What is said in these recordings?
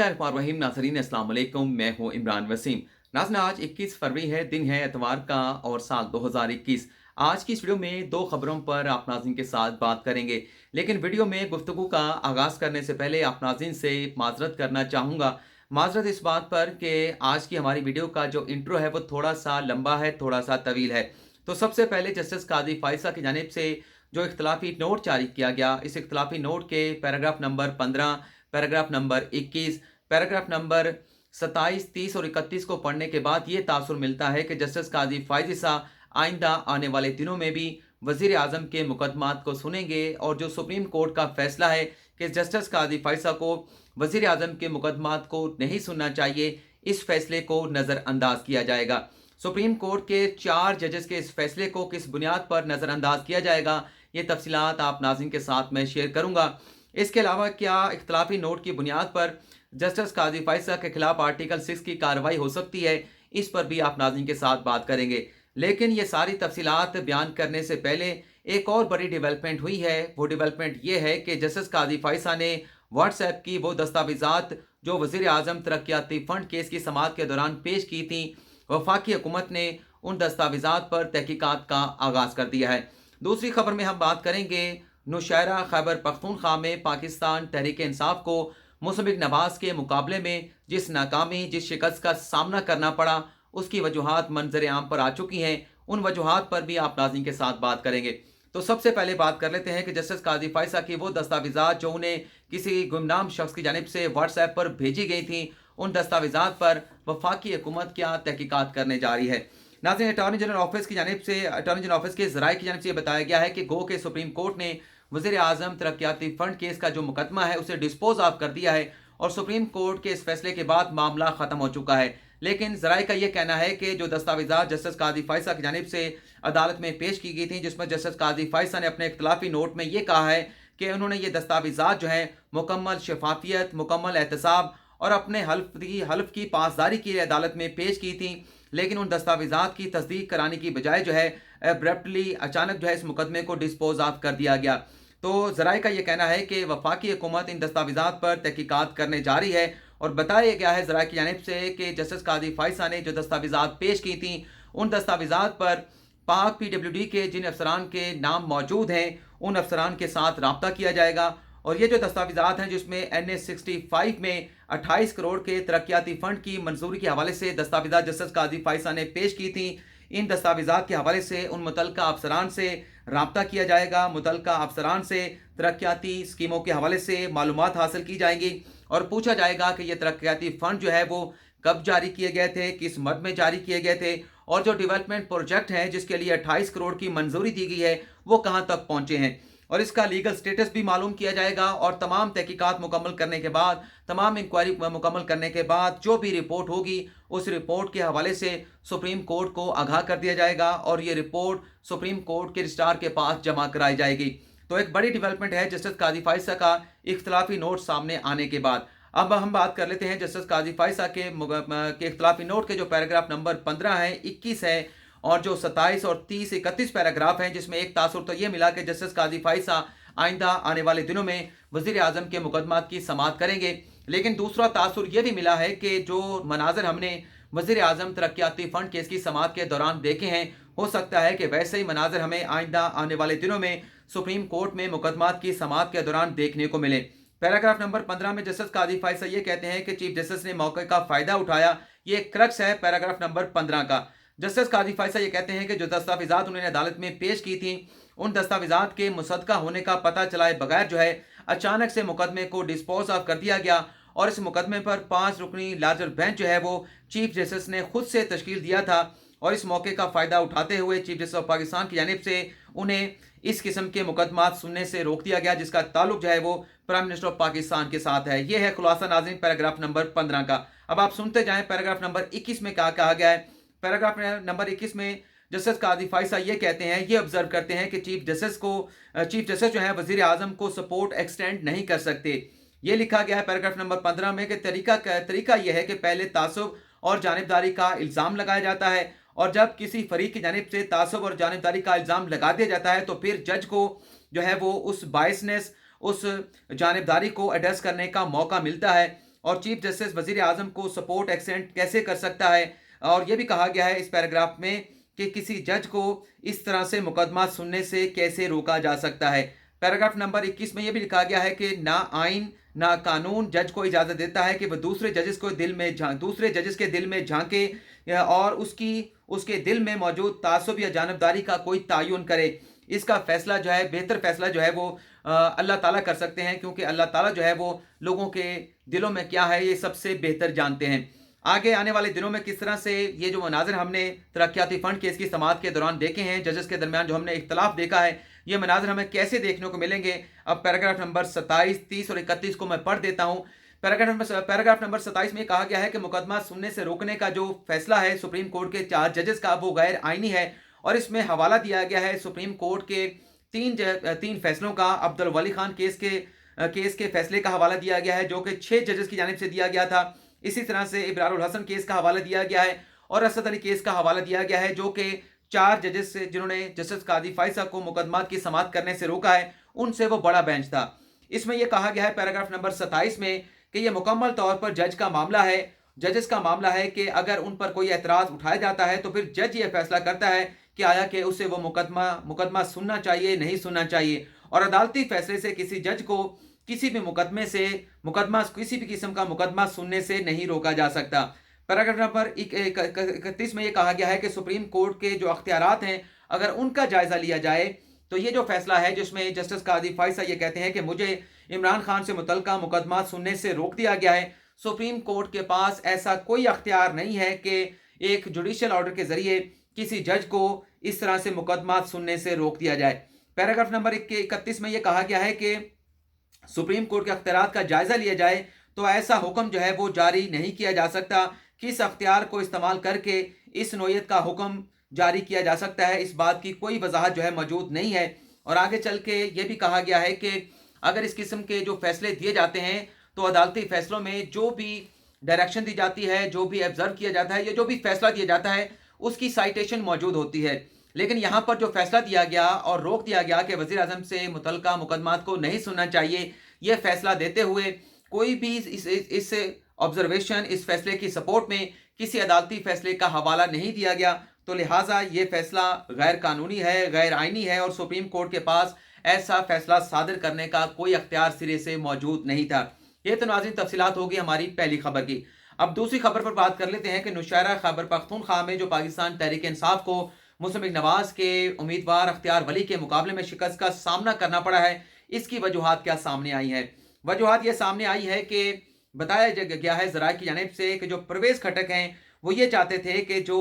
रहीम नाजरीन अस्सलाम वालेकुम। मैं हूं इमरान वसीम। नाज़रीन, आज 21 फरवरी है, दिन है एतवार का और साल 2021। आज की इस वीडियो में दो खबरों पर आप नाज़रीन के साथ बात करेंगे, लेकिन वीडियो में गुफ्तगू का आगाज़ करने से पहले आप नाज़रीन से माजरत करना चाहूँगा। माजरत इस बात पर कि आज की हमारी वीडियो का जो इंट्रो है वो थोड़ा सा लंबा है, थोड़ा सा तवील है। तो सबसे पहले जस्टिस काजी फायसा की जानिब से जो इख्तलाफी नोट जारी किया गया, इस इख्तलाफी नोट के paragraph number 15, paragraph number 21, paragraph number 27, 30 और 31 को पढ़ने के बाद ये तासुर मिलता है कि जस्टिस काजी फायज़िसा आइंदा आने वाले दिनों में भी वज़ीर आज़म के मुकदमात को सुनेंगे और जो सुप्रीम कोर्ट का फैसला है कि जस्टिस काजी फायज़िसा को वज़ीर आज़म के मुकदमात को नहीं सुनना चाहिए, इस फैसले को नज़रअंदाज किया जाएगा। सुप्रीम कोर्ट के 4 जजेस के इस फैसले को किस बुनियाद पर नज़रअंदाज किया जाएगा, ये तफसीलात आप नाज़रीन के साथ मैं शेयर करूँगा। इसके अलावा क्या इख्तलाफी नोट की बुनियाद पर जस्टिस काजी फायज़िसा के खिलाफ आर्टिकल 6 की कार्रवाई हो सकती है, इस पर भी आप नाज़रीन के साथ बात करेंगे। लेकिन ये सारी तफसीलात बयान करने से पहले एक और बड़ी डेवलपमेंट हुई है। वो डेवलपमेंट ये है कि जस्टिस काजी फायज़िसा ने व्हाट्सएप की वो दस्तावेज़ात जो वज़ीर आज़म तरक्याती फ़ंड केस की समाअत के दौरान पेश की थी, वफाकी हुकूमत ने उन दस्तावेज़ात पर तहकीकात का आगाज़ कर दिया है। दूसरी खबर में हम बात करेंगे नौशहरा खैबर पख्तूनख्वा में पाकिस्तान तहरीक इंसाफ को मुशफ़िक़ नवाज़ के मुकाबले में जिस नाकामी, जिस शिकस्त का सामना करना पड़ा, उसकी वजूहात मंजर आम पर आ चुकी हैं। उन वजूहात पर भी आप नाज़रीन के साथ बात करेंगे। तो सबसे पहले बात कर लेते हैं कि जस्टिस काजी फायज़िसा की वो दस्तावेज़ात जो उन्हें किसी गुमनाम शख्स की जानिब से व्हाट्सएप पर भेजी गई थी, उन दस्तावेज़ात पर वफाकी हुकूमत क्या तहकीकात करने जा रही है। नाज़रीन, अटॉर्नी जनरल ऑफिस की जानिब से, अटॉर्नी जनरल ऑफिस के ज़राए की जानिब से बताया गया है कि गो के सुप्रीम कोर्ट ने वज़ीर आज़म तरक्याती फ़ंड केस का जो मुकदमा है उसे डिस्पोज ऑफ कर दिया है और सुप्रीम कोर्ट के इस फैसले के बाद मामला ख़त्म हो चुका है। लेकिन ज़राए का यह कहना है कि जो दस्तावेज़ात जस्टिस काजी फायज़िसा की जानिब से अदालत में पेश की गई थी, जिसमें जस्टिस काजी फायज़िसा ने अपने इख्तलाफी नोट में ये कहा है कि उन्होंने ये दस्तावेज़ात जो हैं मुकम्मल शफाफियत, मुकम्मल एहतसाब और अपने हल्फ की पासदारी के लिए अदालत में पेश की थी। लेकिन उन दस्तावेज़ात की तस्दीक कराने की बजाय जो है एब्रप्टली अचानक जो है इस मुकदमे को डिस्पोज ऑफ कर दिया गया। तो ज़राए का ये कहना है कि वफाकी हुकूमत इन दस्तावेज़ात पर तहकीकात करने जा रही है और बताया गया है ज़राए की जानिब से कि जस्टिस काजी फायज़िसा ने जो दस्तावेज़ात पेश की थी, उन दस्तावेज़ात पर पाक PWD के जिन अफसरान के नाम मौजूद हैं, उन अफसरान के साथ रब्ता किया जाएगा और ये जो दस्तावेज़ात हैं जिसमें NH 65 में 28 करोड़ के तरक्याती फ़ंड की मंजूरी के हवाले से दस्तावेज़ात जस्टिस काजी फायज़िसा ने पेश की थी, इन दस्तावेज़ात के हवाले से उन मुतल्लिका अफसरान से राब्ता किया जाएगा। मुतल्लिका अफसरान से तरक्याती स्कीमों के हवाले से मालूमात हासिल की जाएंगी और पूछा जाएगा कि ये तरक्याती फ़ंड जो है वो कब जारी किए गए थे, किस मद में जारी किए गए थे और जो डेवलपमेंट प्रोजेक्ट हैं जिसके लिए 28 करोड़ की मंजूरी दी गई है, वो कहाँ तक पहुँचे हैं और इसका लीगल स्टेटस भी मालूम किया जाएगा। और तमाम तहकीकात मुकम्मल करने के बाद, तमाम इंक्वायरी मुकम्मल करने के बाद जो भी रिपोर्ट होगी, उस रिपोर्ट के हवाले से सुप्रीम कोर्ट को आगाह कर दिया जाएगा और ये रिपोर्ट सुप्रीम कोर्ट के रजिस्ट्रार के पास जमा कराई जाएगी। तो एक बड़ी डेवलपमेंट है जस्टिस काजी फायज़िसा का इख्तलाफी नोट सामने आने के बाद। अब हम बात कर लेते हैं जस्टिस काजी फायज़िसा के इख्तलाफी नोट के जो पैराग्राफ नंबर 15 है, 21 है और जो 27 और 30, 31 पैराग्राफ हैं, जिसमें एक तासुर तो ये मिला कि जस्टिस काजी फायज़िसा आइंदा आने वाले दिनों में वज़ीर आज़म के मुकदमात की समाअत करेंगे। लेकिन दूसरा तासुर ये भी मिला है कि जो मनाज़र हमने वज़ीर आज़म तरक्याती फ़ंड केस की समाअत के दौरान देखे हैं, हो सकता है कि वैसे ही मनाज़र हमें आइंदा आने वाले दिनों में सुप्रीम कोर्ट में मुकदमात की समाअत के दौरान देखने को मिले। पैराग्राफ नंबर 15 में जस्टिस काजी फायज़िसा ये कहते हैं कि चीफ जस्टिस ने मौके का फ़ायदा उठाया। ये क्रक्स है पैराग्राफ नंबर 15 का। जस्टिस काजी फायज़िसा ये कहते हैं कि जो दस्तावेज़ात उन्होंने अदालत में पेश की थी, उन दस्तावेज़ात के मुसद्दका होने का पता चलाए बगैर जो है अचानक से मुकदमे को डिस्पोज ऑफ कर दिया गया और इस मुकदमे पर 5 रुकनी लार्जर बेंच जो है वो चीफ जस्टिस ने खुद से तश्कील दिया था और इस मौके का फ़ायदा उठाते हुए चीफ जस्टिस ऑफ पाकिस्तान की जानिब से उन्हें इस किस्म के मुकदमात सुनने से रोक दिया गया, जिसका ताल्लुक जो है वो प्राइम मिनिस्टर ऑफ पाकिस्तान के साथ है। ये है खुलासा नाज़रीन पैराग्राफ नंबर 15 का। अब आप सुनते जाएं पैराग्राफ नंबर 21 में क्या कहा गया है। पैराग्राफ नंबर 21 में जस्टिस काजी फायज़िसा ये कहते हैं, ये ऑब्जर्व करते हैं कि चीफ जस्टिस जो है वज़ीर आज़म को सपोर्ट एक्सटेंड नहीं कर सकते। ये लिखा गया है पैराग्राफ नंबर 15 में कि तरीका यह है कि पहले तासुब और जानिबदारी का इल्ज़ाम लगाया जाता है और जब किसी फरीक की जानिब से तासुब और जानिबदारी का इल्ज़ाम लगा दिया जाता है तो फिर जज को जो है वो उस बायसनेस, उस जानिबदारी को एड्रेस करने का मौका मिलता है। और चीफ जस्टिस वजीर आजम को सपोर्ट एक्सटेंड कैसे कर सकता है। और यह भी कहा गया है इस पैराग्राफ में कि किसी जज को इस तरह से मुकदमा सुनने से कैसे रोका जा सकता है। पैराग्राफ नंबर 21 में यह भी लिखा गया है कि ना आइन ना कानून जज को इजाज़त देता है कि वह दूसरे जजेस के दिल में झांके और उसके दिल में मौजूद तासुब या जानबदारी का कोई तयन करे। इसका फैसला जो है, बेहतर फैसला जो है वो अल्लाह ताला कर सकते हैं, क्योंकि अल्लाह ताला जो है वो लोगों के दिलों में क्या है ये सबसे बेहतर जानते हैं। आगे आने वाले दिनों में किस तरह से ये जो मनाजिर हमने तरक्याती फ़ंड केस की समाअत के दौरान देखे हैं, जजेस के दरमियान जो हमने इख्तलाफ देखा है, ये मनाजिर हमें कैसे देखने को मिलेंगे। अब पैराग्राफ नंबर 27, 30 और 31 को मैं पढ़ देता हूँ। पैराग्राफ नंबर 27 में कहा गया है कि मुकदमा सुनने से रोकने का जो फैसला है सुप्रीम कोर्ट के 4 जजेस का, वो गैर आइनी है। और इसमें हवाला दिया गया है सुप्रीम कोर्ट के तीन फैसलों का। अब्दुल वली खान केस के फैसले का हवाला दिया गया है जो कि 6 जजेस की जानिब से दिया गया था। इसी तरह से इब्रारुल हसन केस का हवाला दिया गया है और असद अली केस का हवाला दिया गया है, जो कि 4 जजेस से जिन्होंने जस्टिस कादी फाइसा को मुकदमात की समाअत करने से रोका है, उनसे वो बड़ा बेंच था। इसमें यह कहा गया है पैराग्राफ नंबर 27 में कि यह मुकम्मल तौर पर जजेस का मामला है कि अगर उन पर कोई एतराज़ उठाया जाता है तो फिर जज ये फैसला करता है कि आया कि उसे वो मुकदमा सुनना चाहिए नहीं सुनना चाहिए। और अदालती फैसले से किसी जज को किसी भी किस्म का मुकदमा सुनने से नहीं रोका जा सकता। पैराग्राफ नंबर 31 में यह कहा गया है कि सुप्रीम कोर्ट के जो अख्तियारात हैं, अगर उनका जायजा लिया जाए तो ये जो फैसला है जिसमें जस्टिस कादी फाइसा ये कहते हैं कि मुझे इमरान खान से मुतल्लिका मुकदमा सुनने से रोक दिया गया है, सुप्रीम कोर्ट के पास ऐसा कोई अख्तियार नहीं है कि एक जुडिशियल ऑर्डर के जरिए किसी जज को इस तरह से मुकदमा सुनने से रोक दिया जाए। पैराग्राफ नंबर 31 में यह कहा गया है कि सुप्रीम कोर्ट के अख्तियारात का जायजा लिया जाए तो ऐसा हुक्म जो है वो जारी नहीं किया जा सकता। किस अख्तियार को इस्तेमाल करके इस नोयत का हुक्म जारी किया जा सकता है, इस बात की कोई वजाहत जो है मौजूद नहीं है। और आगे चल के ये भी कहा गया है कि अगर इस किस्म के जो फैसले दिए जाते हैं तो अदालती फैसलों में जो भी डायरेक्शन दी जाती है, जो भी ऑब्जर्व किया जाता है या जो भी फैसला दिया जाता है उसकी साइटेशन मौजूद होती है। लेकिन यहाँ पर जो फैसला दिया गया और रोक दिया गया कि वज़ीर आज़म से मुतल्लिका मुकदमात को नहीं सुनना चाहिए, यह फैसला देते हुए कोई भी इस ऑब्जर्वेशन, इस फैसले की सपोर्ट में किसी अदालती फैसले का हवाला नहीं दिया गया, तो लिहाजा ये फैसला गैर कानूनी है, गैर आइनी है और सुप्रीम कोर्ट के पास ऐसा फैसला सादर करने का कोई अख्तियार सिरे से मौजूद नहीं था। ये तो नाज़रीन तफसीलात होगी हमारी पहली खबर की। अब दूसरी खबर पर बात कर लेते हैं कि नौशहरा खैबर पख्तूनख्वा में जो पाकिस्तान तहरीक इंसाफ को मुस्लिम लीग नवाज के उम्मीदवार अख्तियार वली के मुकाबले में शिकस्त का सामना करना पड़ा है, इसकी वजूहात क्या सामने आई है। वजूहात ये सामने आई है कि बताया गया है ज़राए की जानिब से कि जो परवेज़ खटक हैं वो ये चाहते थे कि जो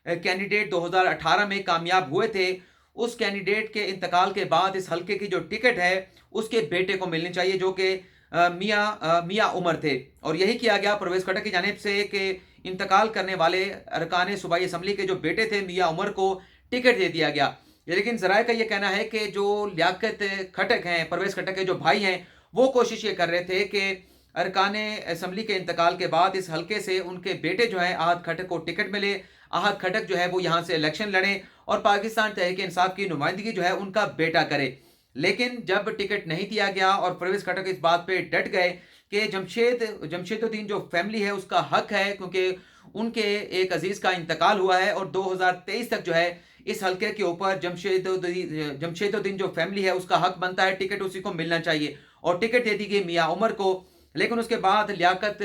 कैंडिडेट 2018 में कामयाब हुए थे, उस कैंडिडेट के इंतकाल के बाद इस हल्के की जो टिकट है उसके बेटे को मिलनी चाहिए, जो कि मियाँ उमर थे। और यही किया गया परवेज़ खटक की जानिब से कि इंतकाल करने वाले अरकान सूबाई असम्बली के जो बेटे थे मियाँ उमर को टिकट दे दिया गया। लेकिन ज़राए का ये कहना है कि जो लियाकत खटक हैं, परवेज़ खटक के जो भाई हैं, वो कोशिश ये कर रहे थे कि अरकान असम्बली के इंतकाल के बाद इस हल्के से उनके बेटे जो हैं आहद खटक को टिकट मिले, आहद खटक जो है वो यहाँ से इलेक्शन लड़ें और पाकिस्तान तहरीक इंसाफ की नुमाइंदगी जो है उनका बेटा करे। लेकिन जब टिकट नहीं दिया गया और परवेज़ खटक इस बात पे डट गए कि जमशेदुद्दीन जो फैमिली है उसका हक है, क्योंकि उनके एक अजीज़ का इंतकाल हुआ है और 2023 तक जो है इस हल्के के ऊपर जमशेदुद्दीन जो फैमिली है उसका हक बनता है, टिकट उसी को मिलना चाहिए और टिकट दे दी गई मियाँ उमर को। लेकिन उसके बाद लियाकत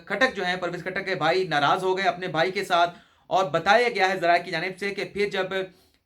खटक जो है परवेज़ खटक के भाई नाराज़ हो गए अपने भाई के साथ और बताया गया है ज़राए की जानिब से कि फिर जब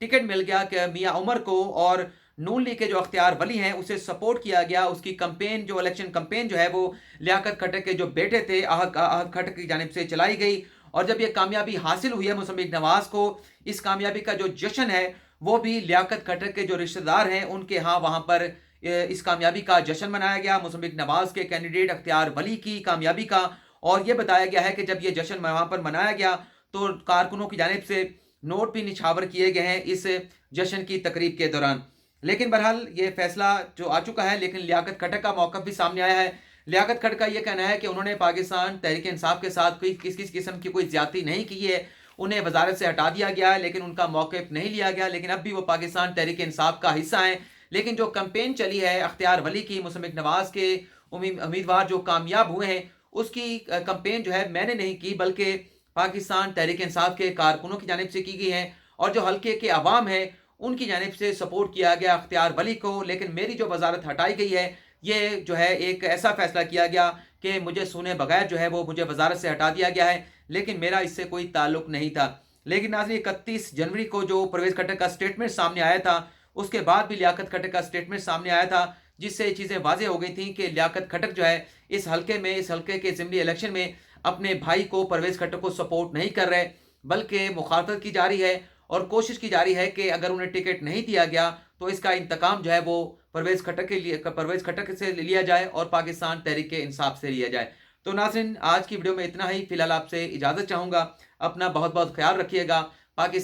टिकट मिल गया कि मियाँ उमर को और नून लीग के जो अख्तियार वली हैं उसे सपोर्ट किया गया, उसकी कंपेन जो इलेक्शन कंपेन जो है वो लियाकत खटक के जो बेटे थे आहद खटक की जानिब से चलाई गई। और जब ये कामयाबी हासिल हुई है मुस्लिम लीग नवाज को, इस कामयाबी का जो जश्न है वो भी लियाकत खटक के जो रिश्तेदार हैं उनके यहाँ वहाँ पर इस कामयाबी का जश्न मनाया गया, मुस्लिम लीग नवाज के कैंडिडेट अख्तियार वली की कामयाबी का। और ये बताया गया है कि जब ये जश्न वहाँ पर मनाया गया तो कारकुनों की जानिब से नोट भी निछावर किए गए हैं इस जश्न की तकरीब के दौरान। लेकिन बहरहाल ये फैसला जो आ चुका है, लेकिन लियाकत खटक का मौक़िफ़ भी सामने आया है। लियाकत खटक का ये कहना है कि उन्होंने पाकिस्तान तहरीक इंसाफ के साथ किस किस्म की कोई ज़्यादती नहीं की है, उन्हें वजारत से हटा दिया गया है लेकिन उनका मौक़िफ़ नहीं लिया गया, लेकिन अब भी वो पाकिस्तान तहरीक इंसाफ का हिस्सा हैं। लेकिन जो कंपेन चली है अख्तियार वली की, मुस्लिम लीग नवाज के उम्मीदवार जो कामयाब हुए हैं اس کی کمپین جو ہے میں نے نہیں کی بلکہ پاکستان تحریک انصاف کے کارکنوں کی جانب سے کی گئی ہے، اور جو حلقے کے عوام ہیں ان کی جانب سے سپورٹ کیا گیا اختیار ولی کو۔ لیکن میری جو وزارت ہٹائی گئی ہے، یہ جو ہے ایک ایسا فیصلہ کیا گیا کہ مجھے سنے بغیر جو ہے وہ مجھے وزارت سے ہٹا دیا گیا ہے، لیکن میرا اس سے کوئی تعلق نہیں تھا۔ لیکن ناظرین 31 جنوری کو جو پرویز کھٹر کا سٹیٹمنٹ سامنے آیا تھا، اس کے بعد بھی لیاقت کھٹر کا سٹیٹمنٹ سامنے آیا تھا، جس سے چیزیں واضح ہو گئی تھیں کہ لیاقت کھٹر جو ہے اس حلقے کے اسمبلی الیکشن میں اپنے بھائی کو پرویز کھٹر کو سپورٹ نہیں کر رہے، بلکہ مخالفت کی جا رہی ہے اور کوشش کی جا رہی ہے کہ اگر انہیں ٹکٹ نہیں دیا گیا تو اس کا انتقام جو ہے وہ پرویز کھٹر سے لیا جائے اور پاکستان تحریک انصاف سے لیا جائے۔ تو ناظرین آج کی ویڈیو میں اتنا ہی، فی الحال آپ سے اجازت چاہوں گا، اپنا بہت بہت خیال رکھیے گا۔ پاکستان